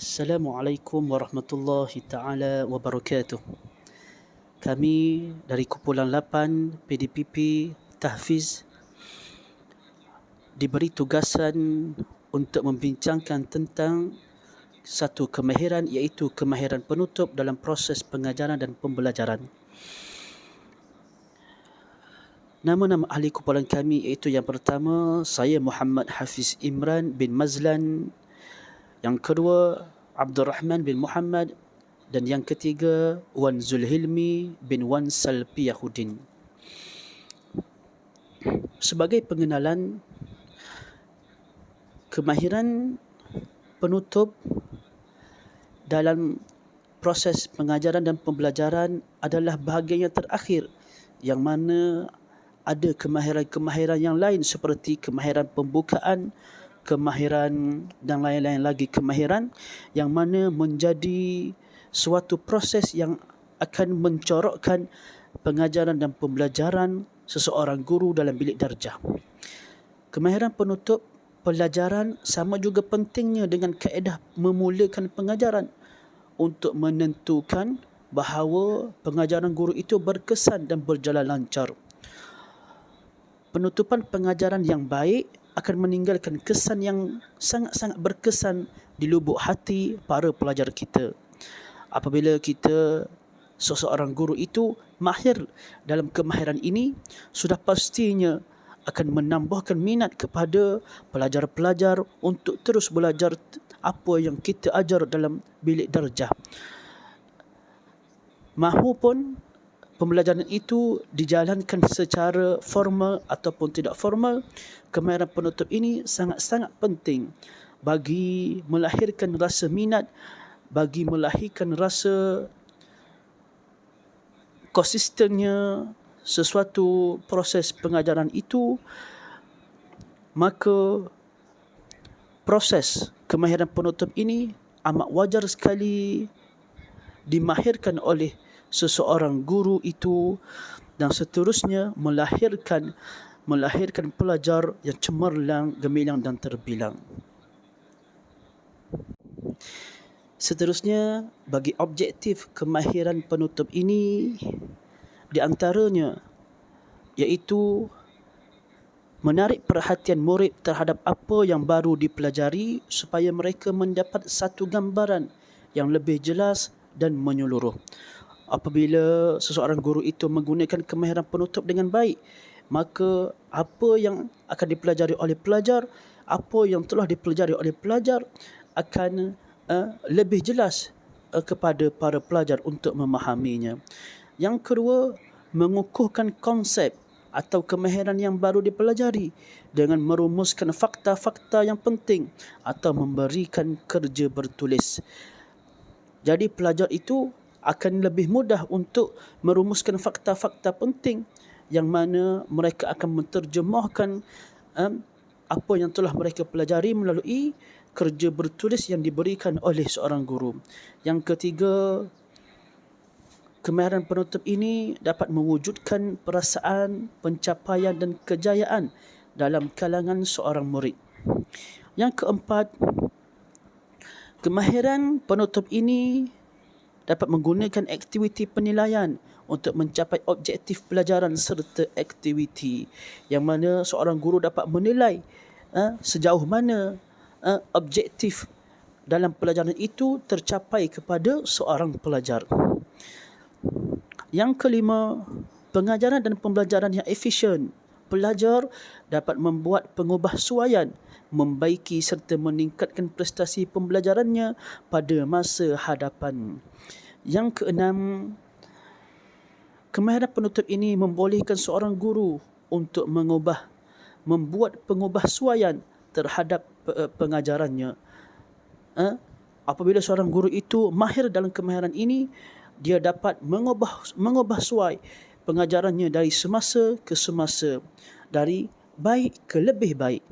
Assalamualaikum warahmatullahi taala wabarakatuh. Kami dari Kumpulan 8 PDPP Tahfiz diberi tugasan untuk membincangkan tentang satu kemahiran, iaitu kemahiran penutup dalam proses pengajaran dan pembelajaran. Nama-nama ahli kumpulan kami iaitu yang pertama, saya Muhammad Hafiz Imran bin Mazlan. Yang kedua, Abdul Rahman bin Muhammad. Dan yang ketiga, Wan Zulhilmi bin Wan Salpiyahudin. Sebagai pengenalan, kemahiran penutup dalam proses pengajaran dan pembelajaran adalah bahagian yang terakhir, yang mana ada kemahiran-kemahiran yang lain seperti kemahiran pembukaan, kemahiran dan lain-lain lagi kemahiran yang mana menjadi suatu proses yang akan mencorokkan pengajaran dan pembelajaran seseorang guru dalam bilik darjah. Kemahiran penutup pelajaran sama juga pentingnya dengan kaedah memulakan pengajaran untuk menentukan bahawa pengajaran guru itu berkesan dan berjalan lancar. Penutupan pengajaran yang baik akan meninggalkan kesan yang sangat-sangat berkesan di lubuk hati para pelajar kita. Apabila kita seseorang guru itu mahir dalam kemahiran ini, sudah pastinya akan menambahkan minat kepada pelajar-pelajar untuk terus belajar apa yang kita ajar dalam bilik darjah. Mahupun pembelajaran itu dijalankan secara formal ataupun tidak formal, kemahiran penutup ini sangat-sangat penting bagi melahirkan rasa minat, bagi melahirkan rasa konsistennya sesuatu proses pengajaran itu. Maka proses kemahiran penutup ini amat wajar sekali dimahirkan oleh seseorang guru itu, dan seterusnya melahirkan pelajar yang cemerlang, gemilang dan terbilang. Seterusnya, bagi objektif kemahiran penutup ini, di antaranya iaitu menarik perhatian murid terhadap apa yang baru dipelajari supaya mereka mendapat satu gambaran yang lebih jelas dan menyeluruh. Apabila seseorang guru itu menggunakan kemahiran penutup dengan baik, maka apa yang akan dipelajari oleh pelajar, apa yang telah dipelajari oleh pelajar akan lebih jelas kepada para pelajar untuk memahaminya. Yang kedua, mengukuhkan konsep atau kemahiran yang baru dipelajari dengan merumuskan fakta-fakta yang penting atau memberikan kerja bertulis. Jadi pelajar itu akan lebih mudah untuk merumuskan fakta-fakta penting yang mana mereka akan menterjemahkan apa yang telah mereka pelajari melalui kerja bertulis yang diberikan oleh seorang guru. Yang ketiga, kemahiran penutup ini dapat mewujudkan perasaan pencapaian dan kejayaan dalam kalangan seorang murid. Yang keempat, kemahiran penutup ini dapat menggunakan aktiviti penilaian untuk mencapai objektif pelajaran serta aktiviti yang mana seorang guru dapat menilai sejauh mana objektif dalam pelajaran itu tercapai kepada seorang pelajar. Yang kelima, pengajaran dan pembelajaran yang efisien. Pelajar dapat membuat pengubahsuaian, membaiki serta meningkatkan prestasi pembelajarannya pada masa hadapan. Yang keenam, kemahiran penutup ini membolehkan seorang guru untuk membuat pengubahsuaian terhadap pengajarannya. Apabila seorang guru itu mahir dalam kemahiran ini, dia dapat mengubah suai pengajarannya dari semasa ke semasa, dari baik ke lebih baik.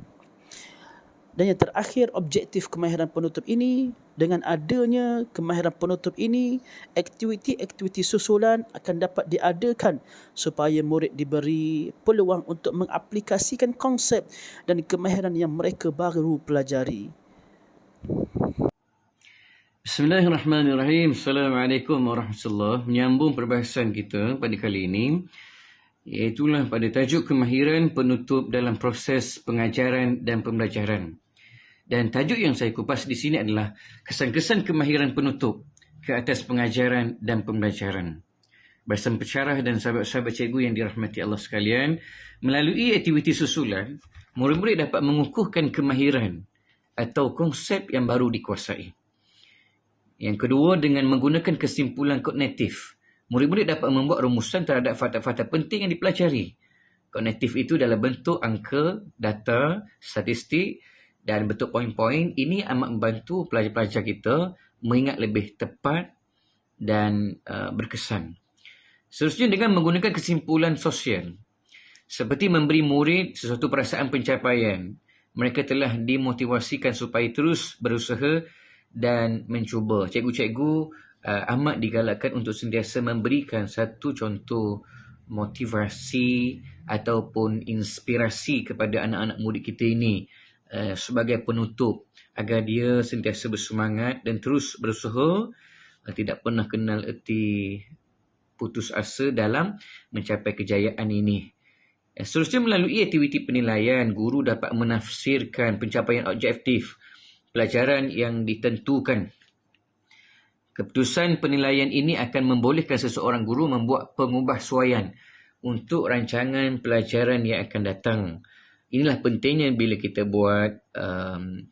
Dan yang terakhir, objektif kemahiran penutup ini, dengan adanya kemahiran penutup ini, aktiviti-aktiviti susulan akan dapat diadakan supaya murid diberi peluang untuk mengaplikasikan konsep dan kemahiran yang mereka baru pelajari. Bismillahirrahmanirrahim. Assalamualaikum warahmatullahi. Menyambung perbahasan kita pada kali ini, iaitulah pada tajuk kemahiran penutup dalam proses pengajaran dan pembelajaran. Dan tajuk yang saya kupas di sini adalah kesan-kesan kemahiran penutup ke atas pengajaran dan pembelajaran. Bersama pensyarah dan sahabat-sahabat cikgu yang dirahmati Allah sekalian, melalui aktiviti susulan, murid-murid dapat mengukuhkan kemahiran atau konsep yang baru dikuasai. Yang kedua, dengan menggunakan kesimpulan kognitif, murid-murid dapat membuat rumusan terhadap fakta-fakta penting yang dipelajari. Kognitif itu dalam bentuk angka, data, statistik dan bentuk poin-poin. Ini amat membantu pelajar-pelajar kita mengingat lebih tepat dan berkesan. Seterusnya, dengan menggunakan kesimpulan sosial, seperti memberi murid sesuatu perasaan pencapaian, mereka telah dimotivasikan supaya terus berusaha dan mencuba. Cikgu-cikgu amat digalakkan untuk sentiasa memberikan satu contoh motivasi ataupun inspirasi kepada anak-anak murid kita ini sebagai penutup, agar dia sentiasa bersemangat dan terus berusaha, tidak pernah kenal erti putus asa dalam mencapai kejayaan ini. Seterusnya, melalui aktiviti penilaian, guru dapat menafsirkan pencapaian objektif pelajaran yang ditentukan. Keputusan penilaian ini akan membolehkan seseorang guru membuat pengubahsuaian untuk rancangan pelajaran yang akan datang. Inilah pentingnya bila kita buat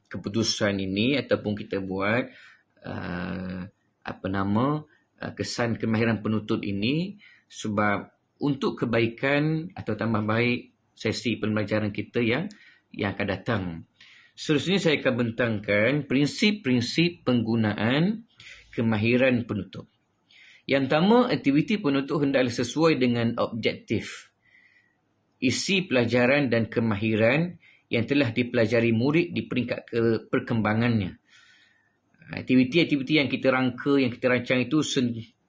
keputusan ini ataupun kita buat kesan kemahiran penutup ini, sebab untuk kebaikan atau tambah baik sesi pembelajaran kita yang akan datang. Seterusnya, saya akan bentangkan prinsip-prinsip penggunaan kemahiran penutup. Yang pertama, aktiviti penutup hendaklah sesuai dengan objektif, isi pelajaran dan kemahiran yang telah dipelajari murid di peringkat perkembangannya. Aktiviti-aktiviti yang kita rangka, yang kita rancang itu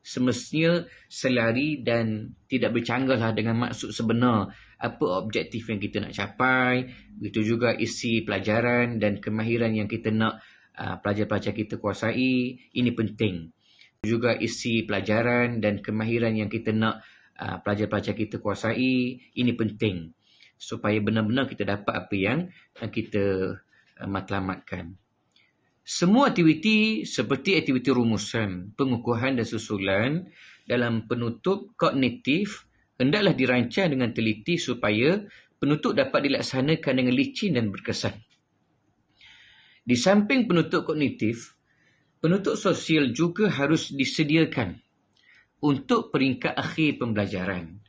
semestinya selari dan tidak bercanggahlah dengan maksud sebenar apa objektif yang kita nak capai. Begitu juga isi pelajaran dan kemahiran yang kita nak pelajar-pelajar kita kuasai. Ini penting. Juga isi pelajaran dan kemahiran yang kita nak pelajar-pelajar kita kuasai. Ini penting, supaya benar-benar kita dapat apa yang kita matlamatkan. Semua aktiviti seperti aktiviti rumusan, pengukuhan dan susulan dalam penutup kognitif hendaklah dirancang dengan teliti supaya penutup dapat dilaksanakan dengan licin dan berkesan. Di samping penutup kognitif, penutup sosial juga harus disediakan untuk peringkat akhir pembelajaran.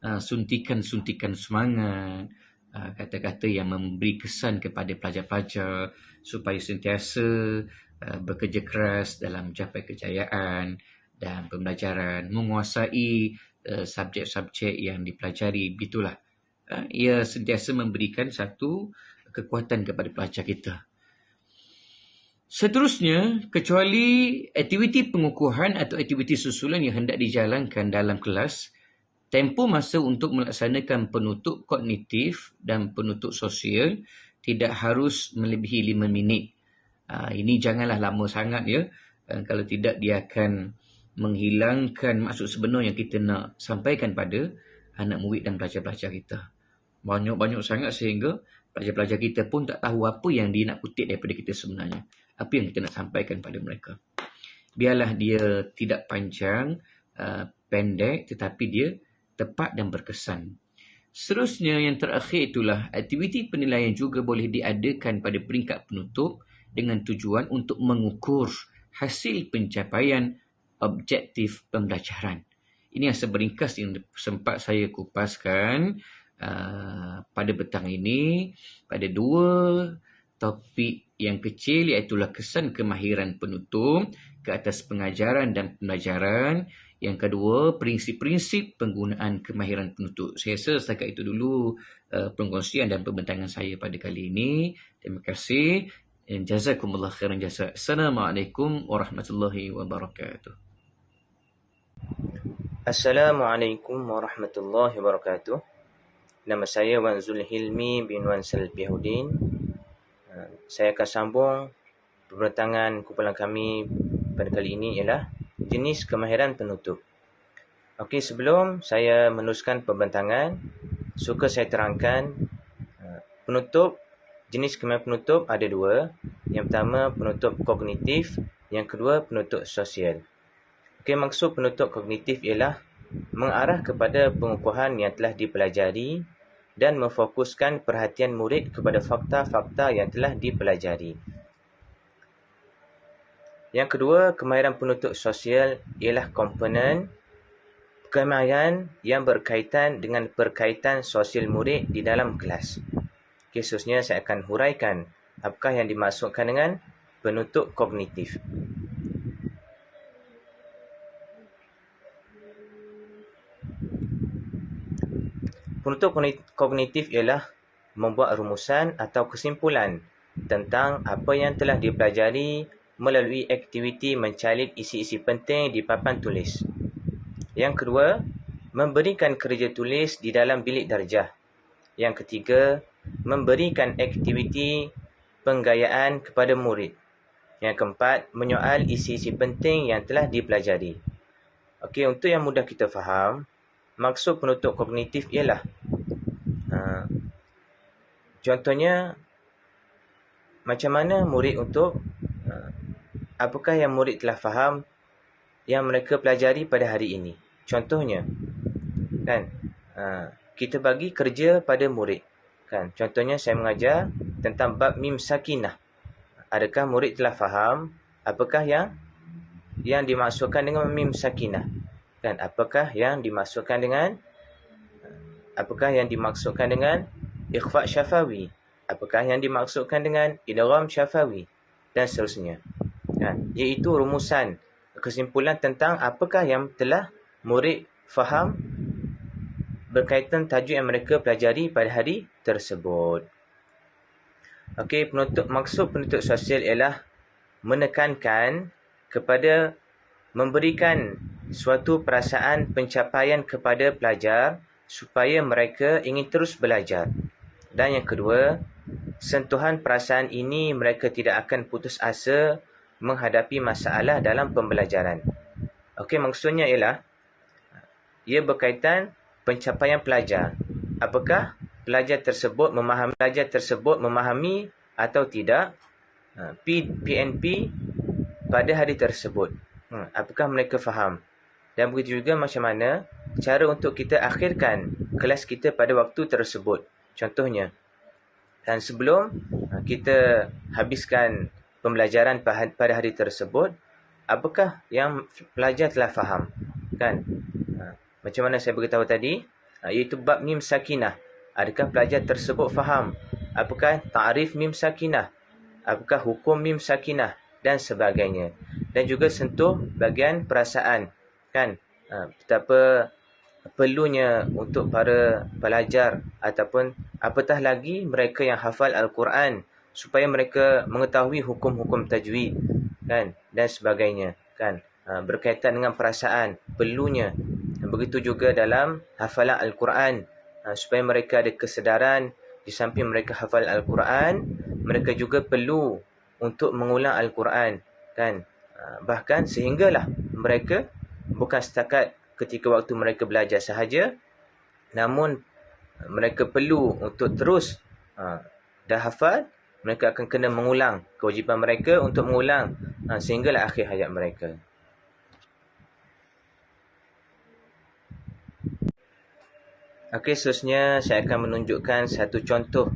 Suntikan-suntikan semangat, kata-kata yang memberi kesan kepada pelajar-pelajar supaya sentiasa bekerja keras dalam mencapai kejayaan dan pembelajaran, menguasai subjek-subjek yang dipelajari. Begitulah. Ia sentiasa memberikan satu kekuatan kepada pelajar kita. Seterusnya, kecuali aktiviti pengukuhan atau aktiviti susulan yang hendak dijalankan dalam kelas, tempoh masa untuk melaksanakan penutup kognitif dan penutup sosial tidak harus melebihi 5 minit. Ini janganlah lama sangat ya. Kalau tidak, dia akan menghilangkan maksud sebenar yang kita nak sampaikan pada anak murid dan pelajar-pelajar kita. Banyak-banyak sangat sehingga pelajar-pelajar kita pun tak tahu apa yang dia nak kutip daripada kita sebenarnya. Apa yang kita nak sampaikan pada mereka. Biarlah dia tidak panjang, pendek, tetapi dia tepat dan berkesan. Seterusnya, yang terakhir itulah aktiviti penilaian juga boleh diadakan pada peringkat penutup dengan tujuan untuk mengukur hasil pencapaian objektif pembelajaran. Ini yang seberingkas yang sempat saya kupaskan pada petang ini pada dua topik yang kecil, iaitulah kesan kemahiran penutup ke atas pengajaran dan pembelajaran. Yang kedua, prinsip-prinsip penggunaan kemahiran penutup. Saya rasa setakat itu dulu pengkongsian dan pembentangan saya pada kali ini. Terima kasih. Jazakumullah khairan jazak. Assalamualaikum warahmatullahi wabarakatuh. Assalamualaikum warahmatullahi wabarakatuh. Nama saya Wan Zulhilmi bin Wan Salbihuddin. Saya akan sambung pembentangan kumpulan kami pada kali ini ialah jenis kemahiran penutup. Okey, sebelum saya meneruskan pembentangan, suka saya terangkan jenis kemahiran penutup ada dua. Yang pertama penutup kognitif, yang kedua penutup sosial. Okey, maksud penutup kognitif ialah mengarah kepada pengukuhan yang telah dipelajari dan memfokuskan perhatian murid kepada fakta-fakta yang telah dipelajari. Yang kedua, kemahiran penutup sosial ialah komponen kemahiran yang berkaitan dengan perkaitan sosial murid di dalam kelas. Okey, seterusnya saya akan huraikan apakah yang dimaksudkan dengan penutup kognitif. Penutup kognitif ialah membuat rumusan atau kesimpulan tentang apa yang telah dipelajari melalui aktiviti mencalip isi-isi penting di papan tulis. Yang kedua, memberikan kerja tulis di dalam bilik darjah. Yang ketiga, memberikan aktiviti penggayaan kepada murid. Yang keempat, menyoal isi-isi penting yang telah dipelajari. Okey, untuk yang mudah kita faham, maksud penutup kognitif ialah contohnya macam mana murid untuk apakah yang murid telah faham yang mereka pelajari pada hari ini. Contohnya kan kita bagi kerja pada murid kan. Contohnya saya mengajar tentang bab mim sakinah. Adakah murid telah faham apakah yang dimaksudkan dengan mim sakinah? Kan, apakah yang dimaksudkan dengan ikhfa syafawi? Apakah yang dimaksudkan dengan idgham syafawi? Dan seterusnya. Kan, iaitu rumusan kesimpulan tentang apakah yang telah murid faham berkaitan tajuk yang mereka pelajari pada hari tersebut. Okey, maksud penutup sosial ialah menekankan kepada memberikan suatu perasaan pencapaian kepada pelajar supaya mereka ingin terus belajar. Dan yang kedua, sentuhan perasaan ini mereka tidak akan putus asa menghadapi masalah dalam pembelajaran. Okey, maksudnya ialah ia berkaitan pencapaian pelajar. Apakah pelajar tersebut memahami atau tidak PNP pada hari tersebut. Apakah mereka faham? Dan begitu juga macam mana cara untuk kita akhirkan kelas kita pada waktu tersebut. Contohnya, dan sebelum kita habiskan pembelajaran pada hari tersebut, apakah yang pelajar telah faham? Kan? Macam mana saya beritahu tadi, iaitu bab mim sakinah. Adakah pelajar tersebut faham? Apakah ta'rif mim sakinah? Apakah hukum mim sakinah? Dan sebagainya. Dan juga sentuh bahagian perasaan. Kan? Betapa perlunya untuk para pelajar ataupun apatah lagi mereka yang hafal Al-Quran supaya mereka mengetahui hukum-hukum tajwid, kan, dan sebagainya, kan, berkaitan dengan perasaan perlunya. Begitu juga dalam hafalan Al-Quran, supaya mereka ada kesedaran di samping mereka hafal Al-Quran, mereka juga perlu untuk mengulang Al-Quran, kan, bahkan sehinggalah mereka bukan setakat ketika waktu mereka belajar sahaja, namun mereka perlu untuk terus dah hafal, mereka akan kena mengulang, kewajipan mereka untuk mengulang sehinggalah akhir hayat mereka. Okey, seterusnya saya akan menunjukkan satu contoh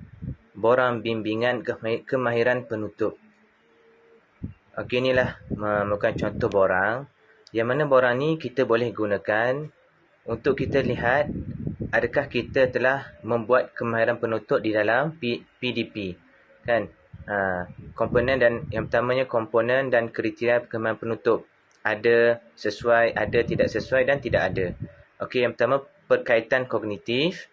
borang bimbingan kemahiran penutup. Okey, inilah merupakan contoh borang, yang mana borang ni kita boleh gunakan untuk kita lihat adakah kita telah membuat kemahiran penutup di dalam PDP, kan? Komponen dan yang pertamanya komponen dan kriteria kemahiran penutup. Ada sesuai, ada tidak sesuai dan tidak ada. Okey, yang pertama perkaitan kognitif.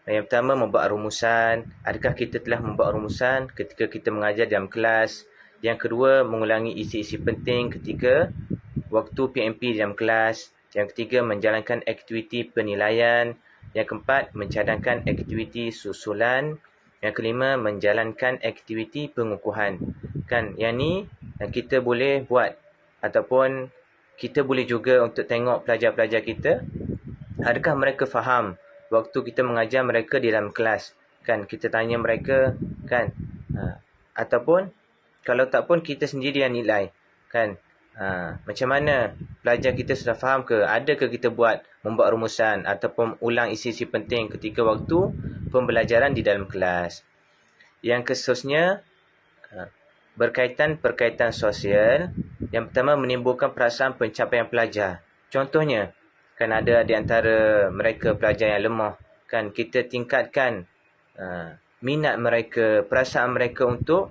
Yang pertama membuat rumusan. Adakah kita telah membuat rumusan ketika kita mengajar dalam kelas? Yang kedua, mengulangi isi-isi penting ketika waktu PMP dalam kelas. Yang ketiga, menjalankan aktiviti penilaian. Yang keempat, mencadangkan aktiviti susulan. Yang kelima, menjalankan aktiviti pengukuhan. Kan, yang ni kita boleh buat ataupun kita boleh juga untuk tengok pelajar-pelajar kita, adakah mereka faham waktu kita mengajar mereka di dalam kelas, kan? Kita tanya mereka, kan? Ataupun kalau tak pun kita sendiri yang nilai, kan? Macam mana pelajar kita sudah faham ke? Adakah kita membuat rumusan ataupun ulang isi-isi penting ketika waktu pembelajaran di dalam kelas. Yang khususnya perkaitan sosial. Yang pertama, menimbulkan perasaan pencapaian pelajar. Contohnya, kan ada di antara mereka pelajar yang lemah, kan? Kita tingkatkan minat mereka, perasaan mereka untuk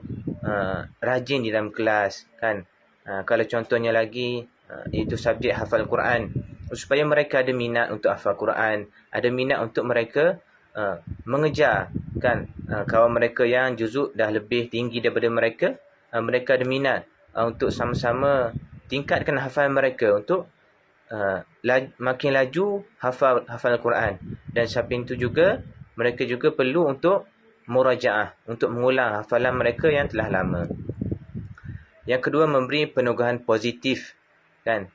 rajin di dalam kelas, kan? Kalau contohnya lagi, itu subjek hafal Quran, supaya mereka ada minat untuk hafal Quran, ada minat untuk mereka mengejar, kan? Kawan mereka yang juzuk dah lebih tinggi daripada mereka, mereka ada minat untuk sama-sama tingkatkan hafalan mereka untuk makin laju hafal Quran. Dan samping itu juga, mereka juga perlu untuk murajaah, untuk mengulang hafalan mereka yang telah lama. Yang kedua, memberi penugahan positif, kan?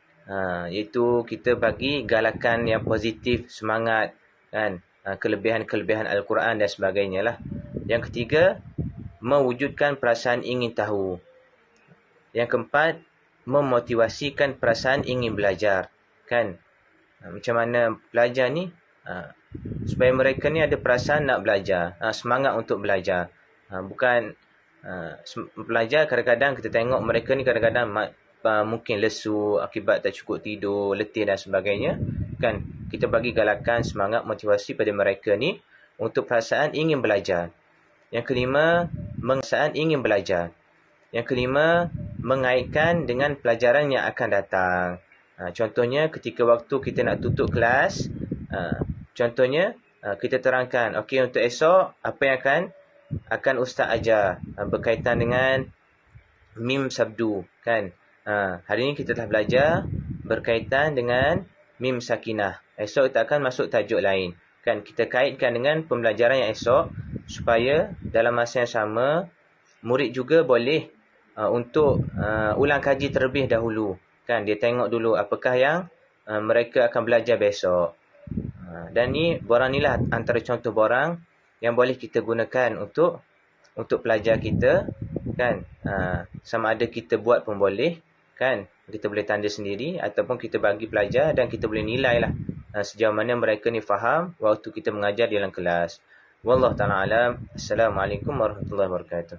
Iaitu kita bagi galakan yang positif, semangat, kan? Kelebihan-kelebihan Al-Quran dan sebagainya lah. Yang ketiga, mewujudkan perasaan ingin tahu. Yang keempat, memotivasikan perasaan ingin belajar, kan? Macam mana belajar ni? Supaya mereka ni ada perasaan nak belajar, semangat untuk belajar. Bukan belajar, kadang-kadang kita tengok mereka ni kadang-kadang mungkin lesu akibat tak cukup tidur, letih dan sebagainya, kan? Kita bagi galakan, semangat, motivasi pada mereka ni untuk perasaan ingin belajar. Yang kelima, perasaan ingin belajar. Yang kelima, mengaitkan dengan pelajaran yang akan datang. Contohnya, ketika waktu kita nak tutup kelas, contohnya, kita terangkan, okey, untuk esok, apa yang akan Ustaz ajar berkaitan dengan mim sabdu, kan? Hari ini kita telah belajar berkaitan dengan mim sakinah. Esok kita akan masuk tajuk lain, kan? Kita kaitkan dengan pembelajaran yang esok, supaya dalam masa yang sama, murid juga boleh untuk ulang kaji terlebih dahulu, kan? Dia tengok dulu apakah yang mereka akan belajar besok. Dan ni, borang ni lah antara contoh borang yang boleh kita gunakan untuk pelajar kita, kan? Sama ada kita buat pun boleh, kan? Kita boleh tanda sendiri ataupun kita bagi pelajar dan kita boleh nilai lah sejauh mana mereka ni faham waktu kita mengajar di dalam kelas. Wallahu ta'ala alam. Assalamualaikum warahmatullahi wabarakatuh.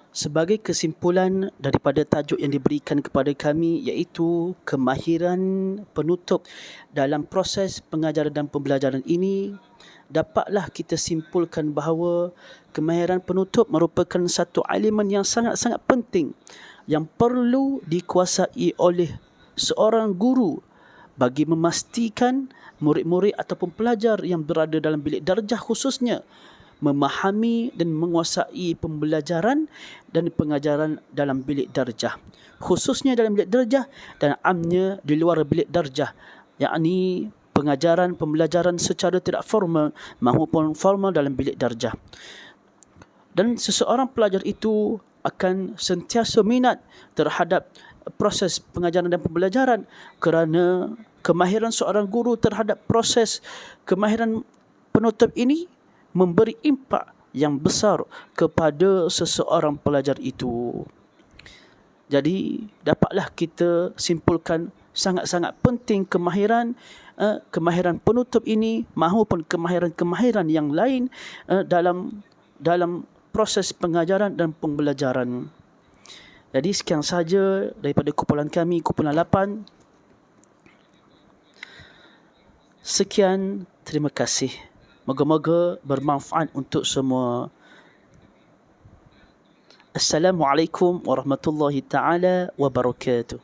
Sebagai kesimpulan daripada tajuk yang diberikan kepada kami, iaitu kemahiran penutup dalam proses pengajaran dan pembelajaran ini, dapatlah kita simpulkan bahawa kemahiran penutup merupakan satu elemen yang sangat-sangat penting yang perlu dikuasai oleh seorang guru bagi memastikan murid-murid ataupun pelajar yang berada dalam bilik darjah khususnya memahami dan menguasai pembelajaran dan pengajaran dalam bilik darjah, khususnya dalam bilik darjah dan amnya di luar bilik darjah, yakni pengajaran pembelajaran secara tidak formal maupun formal dalam bilik darjah. Dan seseorang pelajar itu akan sentiasa minat terhadap proses pengajaran dan pembelajaran kerana kemahiran seorang guru terhadap proses kemahiran penutup ini memberi impak yang besar kepada seseorang pelajar itu. Jadi dapatlah kita simpulkan sangat-sangat penting kemahiran penutup ini maupun kemahiran-kemahiran yang lain dalam proses pengajaran dan pembelajaran. Jadi sekian saja daripada kumpulan kami, kumpulan 8. Sekian, terima kasih. Moga-moga bermanfaat untuk semua. Assalamualaikum warahmatullahi taala wabarakatuh.